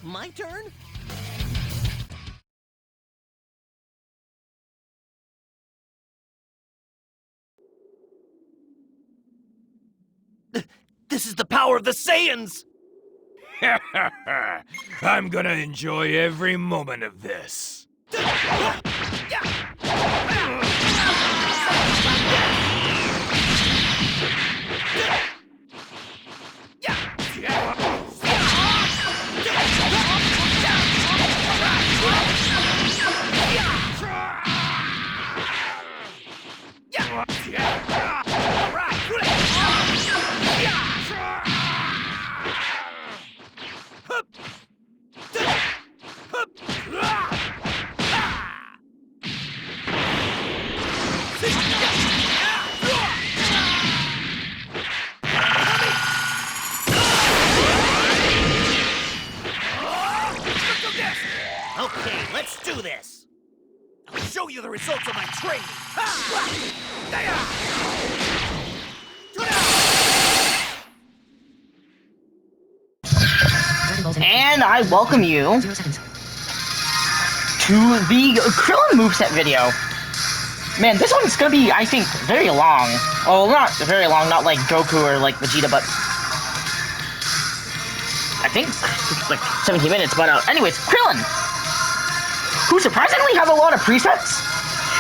My turn? This is the power of the Saiyans! I'm gonna enjoy every moment of this. Okay, let's do this! I'll show you the results of my training! And I welcome you to the Krillin Moveset video. Man, this one's gonna be, I think, very long. Well, not very long, not like Goku or like Vegeta, but I think like 17 minutes. But anyways, Krillin, who surprisingly has a lot of presets.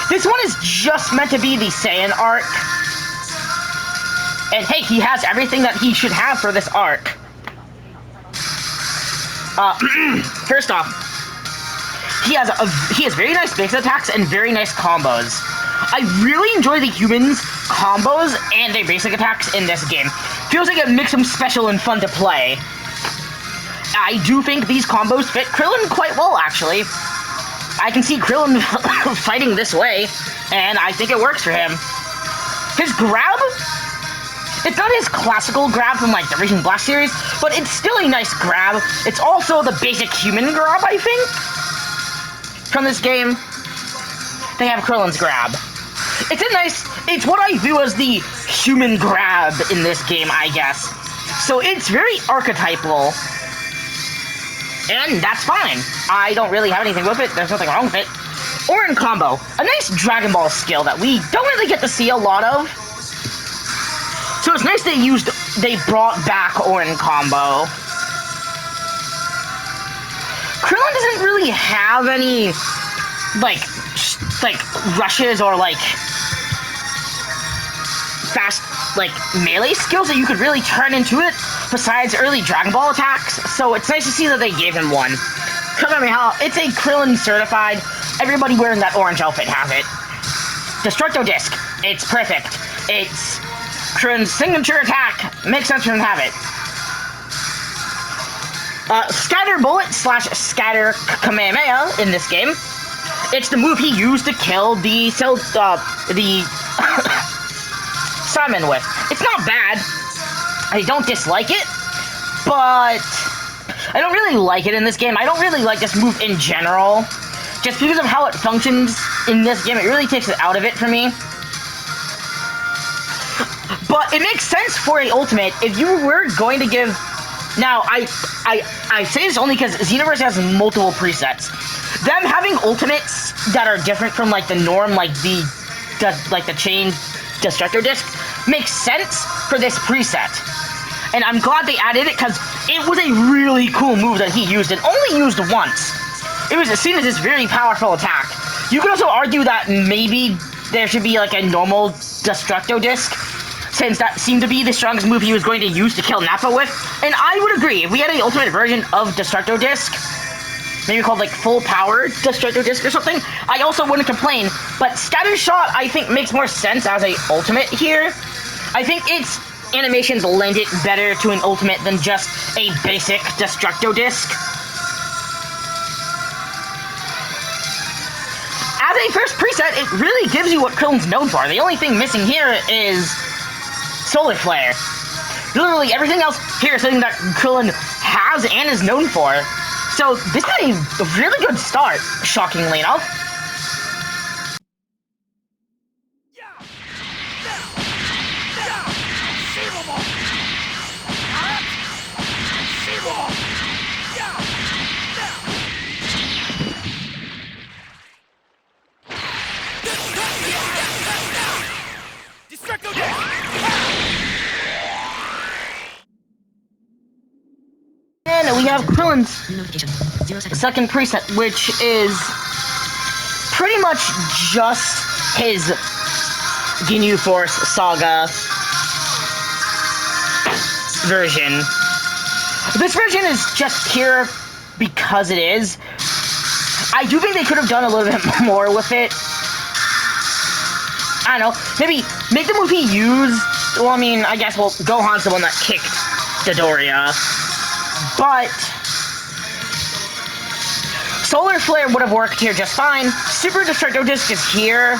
This one is just meant to be the Saiyan arc. And hey, he has everything that he should have for this arc. First off, he has very nice base attacks and very nice combos. I really enjoy the humans' combos and their basic attacks in this game. Feels like it makes them special and fun to play. I do think these combos fit Krillin quite well, actually. I can see Krillin fighting this way, and I think it works for him. His grab, it's not his classical grab from like the Raging Blast series, but it's still a nice grab. It's also the basic human grab, I think, from this game. They have Krillin's grab. It's what I view as the human grab in this game, I guess. So it's very archetypal. And that's fine. I don't really have anything with it. There's nothing wrong with it. Orin combo. A nice Dragon Ball skill that we don't really get to see a lot of. So it's nice they brought back Orin combo. Krillin doesn't really have any, like rushes or, like, fast, like, melee skills that you could really turn into it, besides early Dragon Ball attacks, so it's nice to see that they gave him one. Kamehameha, it's a Krillin certified. Everybody wearing that orange outfit has it. Destructo Disc, it's perfect. It's Krillin's signature attack. Makes sense for him to have it. Scatter Bullet / Scatter Kamehameha in this game. It's the move he used to kill the Simon with. It's not bad. I don't dislike it, but I don't really like it in this game. I don't really like this move in general. Just because of how it functions in this game, it really takes it out of it for me. But it makes sense for an ultimate if you were going to give... Now, I say this only because Xenoverse has multiple presets. Them having ultimates that are different from, like, the norm, like the chain Destructo Disc, makes sense for this preset. And I'm glad they added it because it was a really cool move that he used and only used once. It was seen as this very powerful attack. You could also argue that maybe there should be like a normal Destructo Disc, since that seemed to be the strongest move he was going to use to kill Nappa with. And I would agree, if we had an ultimate version of Destructo Disc, maybe called like Full Power Destructo Disc or something, I also wouldn't complain. But Scatter Shot, I think, makes more sense as a ultimate here. I think its animations lend it better to an ultimate than just a basic Destructo Disc. As a first preset, it really gives you what Krillin's known for. The only thing missing here is Solar Flare. Literally everything else here is something that Krillin has and is known for. So this is a really good start, shockingly enough. then we have Krillin's second preset, which is pretty much just his Ginyu Force Saga version. This version is just here because it is. I do think they could have done a little bit more with it. I don't know, maybe make the move he used. Well, I mean, I guess, well, Gohan's the one that kicked Dodoria. But Solar Flare would have worked here just fine. Super Destructo Disc is here.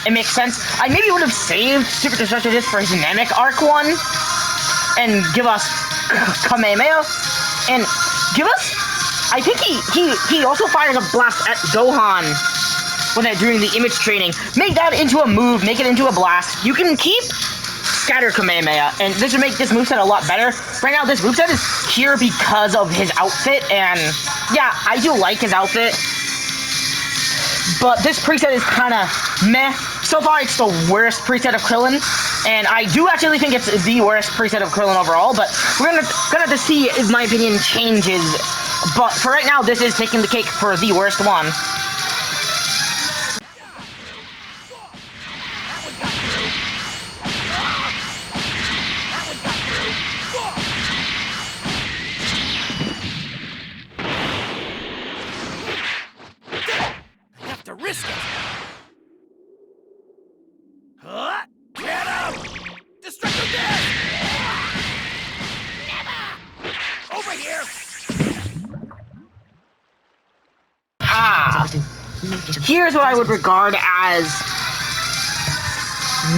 It makes sense. I maybe would have saved Super Destructo Disc for his Namek Arc one. And give us Kamehameha. And give us... I think he also fires a blast at Gohan when they're doing the image training. Make that into a move, make it into a blast. You can keep Scatter Kamehameha, and this would make this moveset a lot better. Right now, this moveset is here because of his outfit, and yeah, I do like his outfit. But this preset is kind of meh. So far, it's the worst preset of Krillin, and I do actually think it's the worst preset of Krillin overall, but we're gonna have to see if my opinion changes. But for right now, this is taking the cake for the worst one. To risk it. Get him! Destructo Disc! Never! Over here! Here's what I would regard as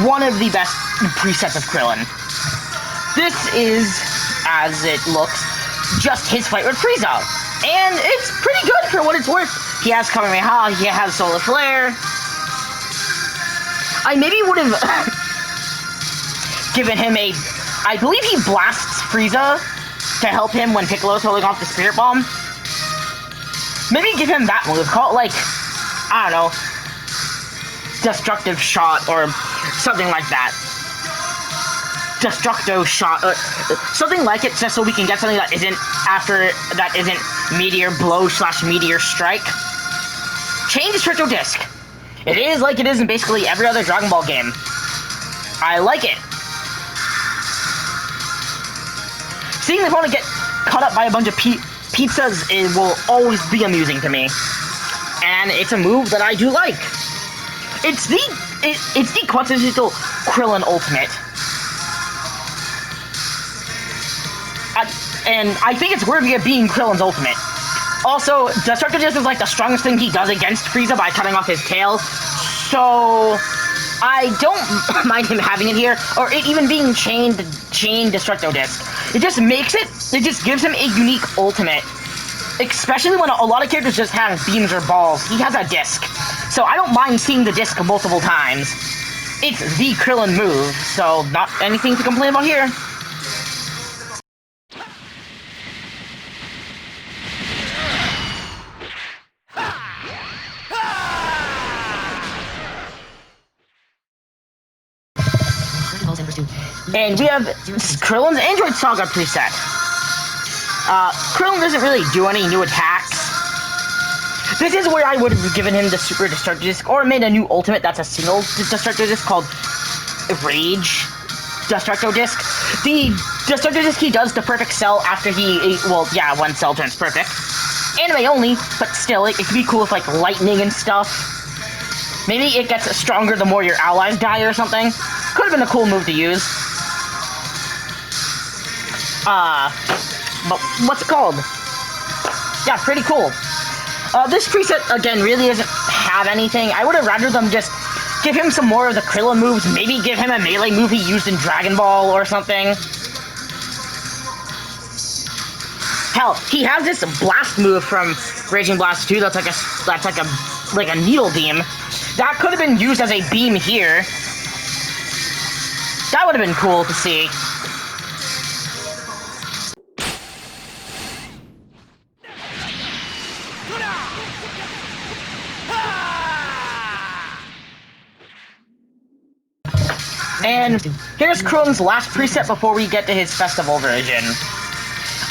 one of the best presets of Krillin. This is, as it looks, just his fight with Frieza. And it's pretty good for what it's worth. He has Kamehameha, he has Solar Flare. I maybe would have given him a... I believe he blasts Frieza to help him when Piccolo's holding off the Spirit Bomb. Maybe give him that move. Call it, like, I don't know, Destructive Shot or something like that. Destructo Shot, something like it, just so we can get something that isn't Meteor Blow / Meteor Strike. Change Destructo Disc. It is like it is in basically every other Dragon Ball game. I like it. Seeing the opponent get cut up by a bunch of pizzas, it will always be amusing to me. And it's a move that I do like. It's the quintessential Krillin Ultimate. And I think it's worthy of being Krillin's Ultimate. Also, Destructo Disc is like the strongest thing he does against Frieza by cutting off his tail. So I don't mind him having it here, or it even being chain Destructo Disc. It just gives him a unique ultimate. Especially when a lot of characters just have beams or balls. He has a disc. So I don't mind seeing the disc multiple times. It's the Krillin move, so not anything to complain about here. And we have Krillin's Android Saga preset. Krillin doesn't really do any new attacks. This is where I would have given him the Super Destructo Disc, or made a new ultimate that's a single Destructo Disc called Rage Destructo Disc. The Destructo Disc he does the perfect cell after when Cell turns perfect. Anime only, but still, it could be cool with, like, lightning and stuff. Maybe it gets stronger the more your allies die or something. Could have been a cool move to use. But what's it called? Yeah, pretty cool. This preset, again, really doesn't have anything. I would have rather them just give him some more of the Krillin moves, maybe give him a melee move he used in Dragon Ball or something. Hell, he has this blast move from Raging Blast 2 that's like a needle beam. That could have been used as a beam here. That would have been cool to see. And here's Krillin's last preset before we get to his festival version.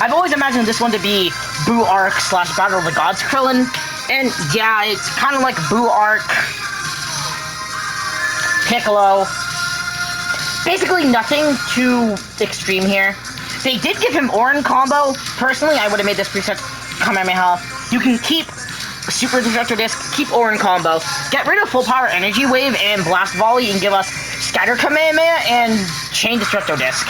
I've always imagined this one to be Boo Arc / Battle of the Gods Krillin. And yeah, it's kind of like Boo Arc, Piccolo. Basically nothing too extreme here. They did give him Orin combo. Personally, I would have made this preset Kamehameha. You can keep Super Destructo Disc, keep Orin combo, get rid of Full Power Energy Wave and Blast Volley and give us Scatter Kamehameha and Chain Destructo Disc.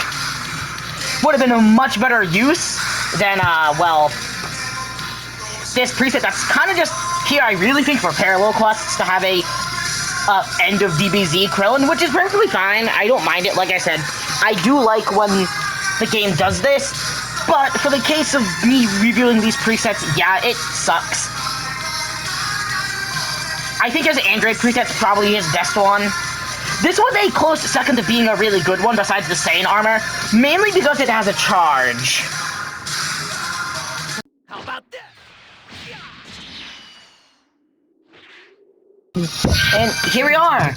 Would have been a much better use than, well, this preset that's kind of just here, I really think, for parallel quests to have a end of DBZ Krillin, which is perfectly fine. I don't mind it, like I said. I do like when the game does this, but for the case of me reviewing these presets, yeah, it sucks. I think his Android preset's probably his best one. This was a close second to being a really good one besides the Saiyan armor, mainly because it has a charge. How about this? And here we are.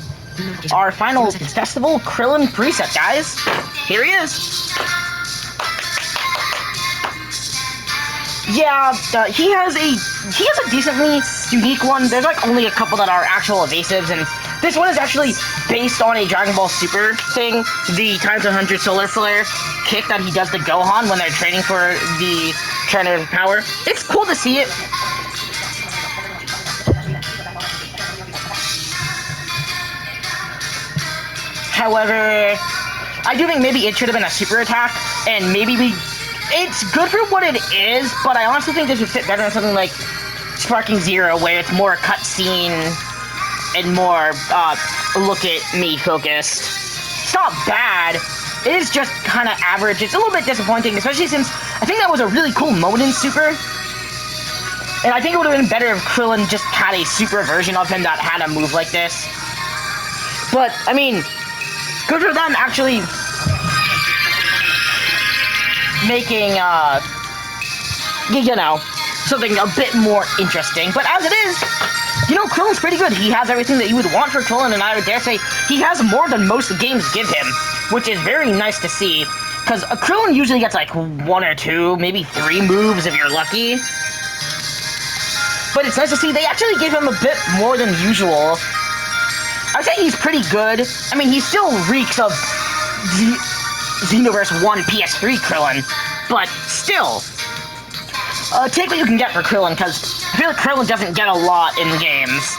Our final testable Krillin preset, guys. Here he is. Yeah, he has a decently unique one. There's like only a couple that are actual evasives, and this one is actually based on a Dragon Ball Super thing, the times 100 Solar Flare kick that he does to Gohan when they're training for the Trainer Power. It's cool to see it. However, I do think maybe it should have been a super attack, and maybe it's good for what it is, but I honestly think this would fit better in something like Sparking Zero, where it's more cutscene and more, look at me focused. It's not bad, it is just kind of average. It's a little bit disappointing, especially since I think that was a really cool moment in Super. And I think it would have been better if Krillin just had a super version of him that had a move like this. But, I mean, good for them actually making, you know, something a bit more interesting. But as it is, you know, Krillin's pretty good. He has everything that you would want for Krillin, and I would dare say he has more than most games give him, which is very nice to see. Because Krillin usually gets like 1 or 2, maybe 3 moves if you're lucky. But it's nice to see they actually give him a bit more than usual. I'd say he's pretty good. I mean, he still reeks of Xenoverse 1 PS3 Krillin, but still, take what you can get for Krillin, because I feel like Krillin doesn't get a lot in games.